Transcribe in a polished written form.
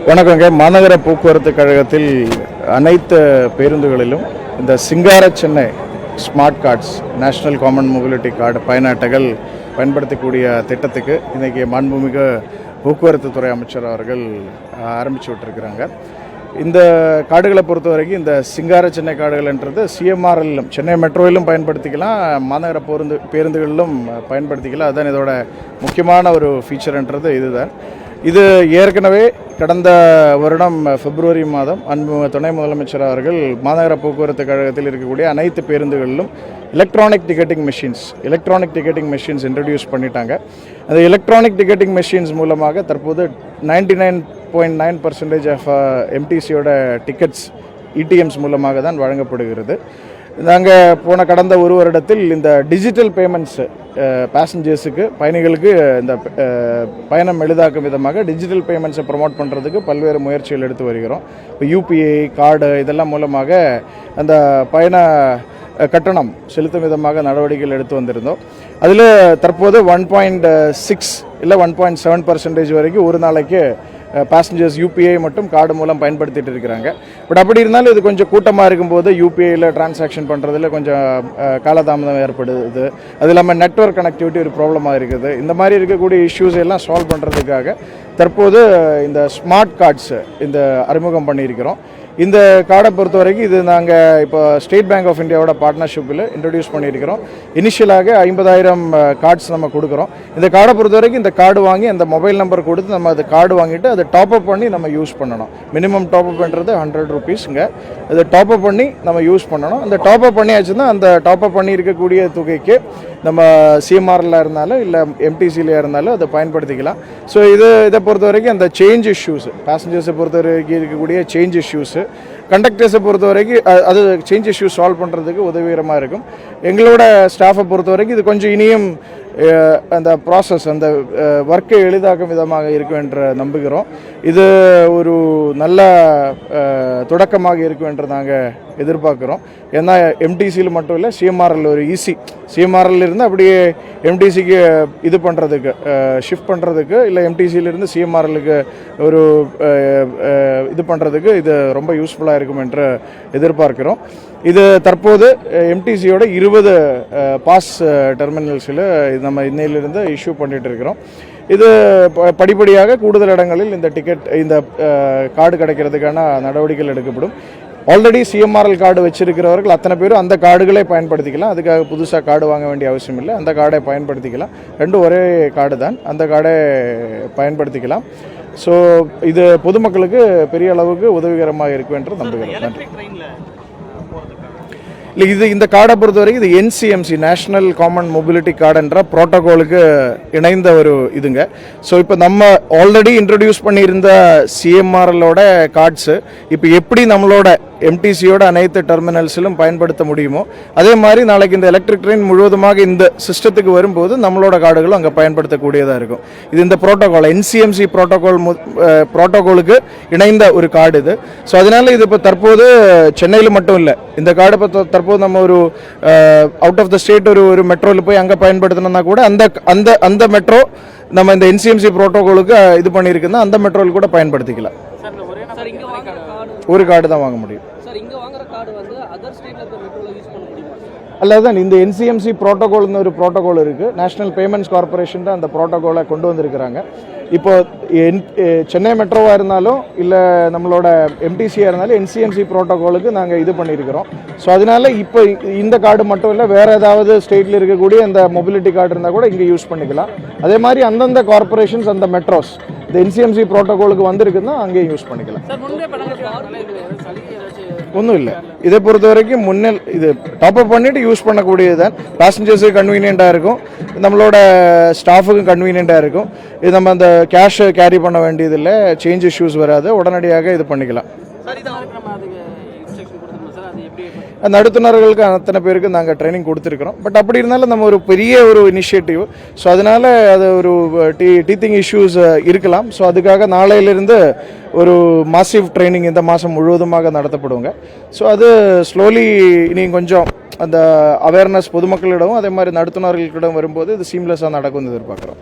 வணக்கங்க. மாநகர போக்குவரத்து கழகத்தில் அனைத்து பேருந்துகளிலும் இந்த Singara Chennai smart cards national common mobility card பயண அட்டைகள் பயன்படுத்தக்கூடிய திட்டத்துக்கு இன்றைக்கி மாண்புமிகு போக்குவரத்து துறை அமைச்சர் அவர்கள் ஆரம்பித்து விட்டுருக்கிறாங்க. இந்த கார்டுகளை பொறுத்த வரைக்கும் இந்த சிங்கார சென்னை கார்டுகள்ன்றது சிஎம்ஆர்எல்லும் சென்னை மெட்ரோவிலும் பயன்படுத்திக்கலாம், மாநகர பேருந்துகளிலும் பயன்படுத்திக்கலாம். அதுதான் இதோட முக்கியமான ஒரு ஃபீச்சர்ன்றது இதுதான். இது ஏற்கனவே கடந்த வருடம் பிப்ரவரி மாதம் துணை முதலமைச்சர் அவர்கள் மாநகர போக்குவரத்து கழகத்தில் இருக்கக்கூடிய அனைத்து பேருந்துகளிலும் எலக்ட்ரானிக் டிக்கெட்டிங் மெஷின்ஸ் இன்ட்ரடியூஸ் பண்ணிட்டாங்க. அந்த எலக்ட்ரானிக் டிக்கெட்டிங் மெஷின்ஸ் மூலமாக தற்போது 99.9% ஆஃப் எம்டிசியோட டிக்கெட்ஸ் இடிஎம்ஸ் மூலமாக தான் வழங்கப்படுகிறது. நாங்கள் போன கடந்த ஒரு வருடத்தில் இந்த டிஜிட்டல் பேமெண்ட்ஸு பேசஞ்சர்ஸுக்கு பயணிகளுக்கு இந்த பயணம் எளிதாக்கும் விதமாக டிஜிட்டல் பேமெண்ட்ஸை ப்ரொமோட் பண்ணுறதுக்கு பல்வேறு முயற்சிகள் எடுத்து வருகிறோம். இப்போ யூபிஐ கார்டு இதெல்லாம் மூலமாக அந்த பயண கட்டணம் செலுத்தும் விதமாக நடவடிக்கைகள் எடுத்து வந்திருந்தோம். அதில் தற்போது 1.6 இல்லை 1.7% வரைக்கும் ஒரு நாளைக்கு பேசஞ்சர்ஸ் யூபிஐ மட்டும் கார்டு மூலம் பயன்படுத்திட்டு இருக்கிறாங்க. பட் அப்படி இருந்தாலும் இது கொஞ்சம் கூட்டமாக இருக்கும்போது யூபிஐயில் டிரான்சாக்ஷன் பண்ணுறதுல கொஞ்சம் காலதாமதம் ஏற்படுது. அது இல்லாமல் நெட்வொர்க் கனெக்டிவிட்டி ஒரு ப்ராப்ளமாக இருக்குது. இந்த மாதிரி இருக்கக்கூடிய இஷ்யூஸ் எல்லாம் சால்வ் பண்ணுறதுக்காக தற்போது இந்த ஸ்மார்ட் கார்ட்ஸ் இந்த அறிமுகம் பண்ணியிருக்கிறோம். இந்த கார்டை பொறுத்த வரைக்கும் இது நாங்கள் இப்போ ஸ்டேட் பேங்க் ஆஃப் இந்தியாவோட பார்ட்னர்ஷிப்பில் இன்ட்ரடியூஸ் பண்ணியிருக்கிறோம். இனிஷியலாக 50,000 கார்ட்ஸ் நம்ம கொடுக்குறோம். இந்த கார்டை பொறுத்த வரைக்கும் இந்த கார்டு வாங்கி அந்த மொபைல் நம்பர் கொடுத்து நம்ம அது கார்டு வாங்கிட்டு அதை டாப்அப் பண்ணி நம்ம யூஸ் பண்ணணும். மினிமம் டாப்அப்ன்றது 100 ருபீஸுங்க. அதை டாப்அப் பண்ணி நம்ம யூஸ் பண்ணணும். அந்த டாப்அப் பண்ணியாச்சுன்னா அந்த டாப்அப் பண்ணி இருக்கக்கூடிய தொகைக்கு நம்ம சிஎம்ஆரில் இருந்தாலும் இல்லை எம்டிசியில் இருந்தாலும் அதை பயன்படுத்திக்கலாம். ஸோ இதை பொறுத்த வரைக்கும் அந்த சேஞ்ச் இஷ்யூஸ் பேசஞ்சர்ஸை பொறுத்த வரைக்கும் இருக்கக்கூடிய சேஞ்ச் இஷ்யூஸு கண்டக்டர்ஸை பொறுத்த வரைக்கும் அது சேஞ்ச் இஷ்யூஸ் சால்வ் பண்ணுறதுக்கு உதவிகரமாக இருக்கும். எங்களோட ஸ்டாஃபை பொறுத்த வரைக்கும் இது கொஞ்சம் இனியும் அந்த ப்ராசஸ் அந்த ஒர்க்கை எளிதாக்கும் விதமாக இருக்கும் என்று நம்புகிறோம். இது ஒரு நல்ல தொடக்கமாக இருக்கும் என்று நாங்கள் எதிர்பார்க்குறோம். ஏன்னா எம்டிசியில் மட்டும் இல்லை, சிஎம்ஆர்எல் ஒரு சிஎம்ஆர்எல் இருந்து அப்படியே எம்டிசிக்கு இது பண்ணுறதுக்கு ஷிஃப்ட் பண்ணுறதுக்கு இல்லை எம்டிசியிலிருந்து சிஎம்ஆர்எலுக்கு ஒரு இது பண்ணுறதுக்கு இது ரொம்ப யூஸ்ஃபுல்லாக இருக்கும் என்று எதிர்பார்க்கிறோம். இது தற்போது எம்டிசியோட 20 பாஸ் டெர்மினல்ஸில் நம்ம இன்னையிலிருந்து இஷ்யூ பண்ணிகிட்டு இருக்கிறோம். இது படிப்படியாக கூடுதல் இடங்களில் இந்த கார்டு கிடைக்கிறதுக்கான நடவடிக்கைகள் எடுக்கப்படும். ஆல்ரெடி சிஎம்ஆர்எல் கார்டு வச்சிருக்கிறவர்கள் அத்தனை பேரும் அந்த கார்டுகளே பயன்படுத்திக்கலாம். அதுக்காக புதுசாக கார்டு வாங்க வேண்டிய அவசியம் இல்லை. அந்த கார்டை பயன்படுத்திக்கலாம். ரெண்டும் ஒரே கார்டு தான், அந்த கார்டை பயன்படுத்திக்கலாம். ஸோ இது பொதுமக்களுக்கு பெரிய அளவுக்கு உதவிகரமாக இருக்கும் என்று நம்புகிறேன். நன்றி. இல்லை, இந்த கார்டை பொறுத்த வரைக்கும் இது என்சிஎம்சி நேஷனல் காமன் மொபிலிட்டி கார்டுன்ற ப்ரோட்டோகாலுக்கு இணைந்த ஒரு இதுங்க. ஸோ இப்போ நம்ம ஆல்ரெடி இன்ட்ரடியூஸ் பண்ணியிருந்த சிஎம்ஆர்எலோட கார்ட்ஸு இப்போ எப்படி நம்மளோட எம்டிசியோட அனைத்து டெர்மினல்ஸிலும் பயன்படுத்த முடியுமோ அதே மாதிரி நாளைக்கு இந்த எலக்ட்ரிக் ட்ரெயின் முழுவதுமாக இந்த சிஸ்டத்துக்கு வரும்போது நம்மளோட கார்டுகளும் அங்கே பயன்படுத்தக்கூடியதாக இருக்கும். இது இந்த ப்ரோட்டோகால் என்சிஎம்சி ப்ரோட்டோகாலுக்கு இணைந்த ஒரு கார்டு இது. ஸோ அதனால இது இப்போ தற்போது சென்னையில் மட்டும் இல்லை, இந்த கார்டு இப்போ தற்போது நம்ம ஒரு அவுட் ஆஃப் த ஸ்டேட் ஒரு மெட்ரோவில் போய் அங்கே பயன்படுத்தணும்னா கூட அந்த மெட்ரோ நம்ம இந்த என்சிஎம்சி ப்ரோட்டோகாலுக்கு இது பண்ணியிருக்குன்னா அந்த மெட்ரோவில் கூட பயன்படுத்திக்கலாம். ஒரு கார்டு தான் வாங்க முடியும். அல்லதான் இந்த என்சிஎம்சி ப்ரோட்டோகால்னு ஒரு ப்ரோட்டோகால் இருக்குது. நேஷனல் பேமெண்ட்ஸ் கார்பரேஷன் தான் அந்த ப்ரோட்டோகாலை கொண்டு வந்திருக்கிறாங்க. இப்போ சென்னை மெட்ரோவாக இருந்தாலும் இல்லை நம்மளோட எம்டிசியாக இருந்தாலும் என்சிஎம்சி ப்ரோட்டோகாலுக்கு நாங்கள் இது பண்ணியிருக்கிறோம். ஸோ அதனால இப்போ இந்த கார்டு மட்டும் இல்லை, வேறு ஏதாவது ஸ்டேட்டில் இருக்கக்கூடிய அந்த மொபிலிட்டி கார்டு இருந்தால் கூட இங்கே யூஸ் பண்ணிக்கலாம். அதே மாதிரி அந்தந்த கார்பரேஷன்ஸ் அந்த மெட்ரோஸ் இந்த என்சிஎம்சி ப்ரோட்டோகாலுக்கு வந்திருக்குன்னா அங்கேயும் யூஸ் பண்ணிக்கலாம். ஒன்றும் இல்லை, இதை பொறுத்த வரைக்கும் இது டாப்அப் பண்ணிவிட்டு யூஸ் பண்ணக்கூடியது தான். பேசஞ்சர்ஸுக்கு கன்வீனியண்ட்டாக இருக்கும், நம்மளோட ஸ்டாஃபுக்கும் கன்வீனியண்ட்டாக இருக்கும். இது நம்ம அந்த கேஷை கேரி பண்ண வேண்டியதில்லை, சேஞ்ச் இஷ்யூஸ் வராது, உடனடியாக இது பண்ணிக்கலாம். நடத்துனர்களுக்கு அத்தனை பேருக்கு நாங்கள் ட்ரைனிங் கொடுத்துருக்குறோம். பட் அப்படி இருந்தாலும் நம்ம ஒரு பெரிய ஒரு இனிஷியேட்டிவ். ஸோ அதனால் அது ஒரு டீத்திங் இஷ்யூஸ் இருக்கலாம். ஸோ அதுக்காக நாளையிலிருந்து ஒரு மாசிவ் ட்ரைனிங் இந்த மாதம் முழுவதுமாக நடத்தப்படுங்க. ஸோ அது ஸ்லோலி இனி கொஞ்சம் அந்த அவேர்னஸ் பொதுமக்களிடமும் அதே மாதிரி நடத்துனர்களிடம் வரும்போது இது சீம்லெஸ்ஸாக நடக்கும்னு எதிர்பார்க்குறோம்.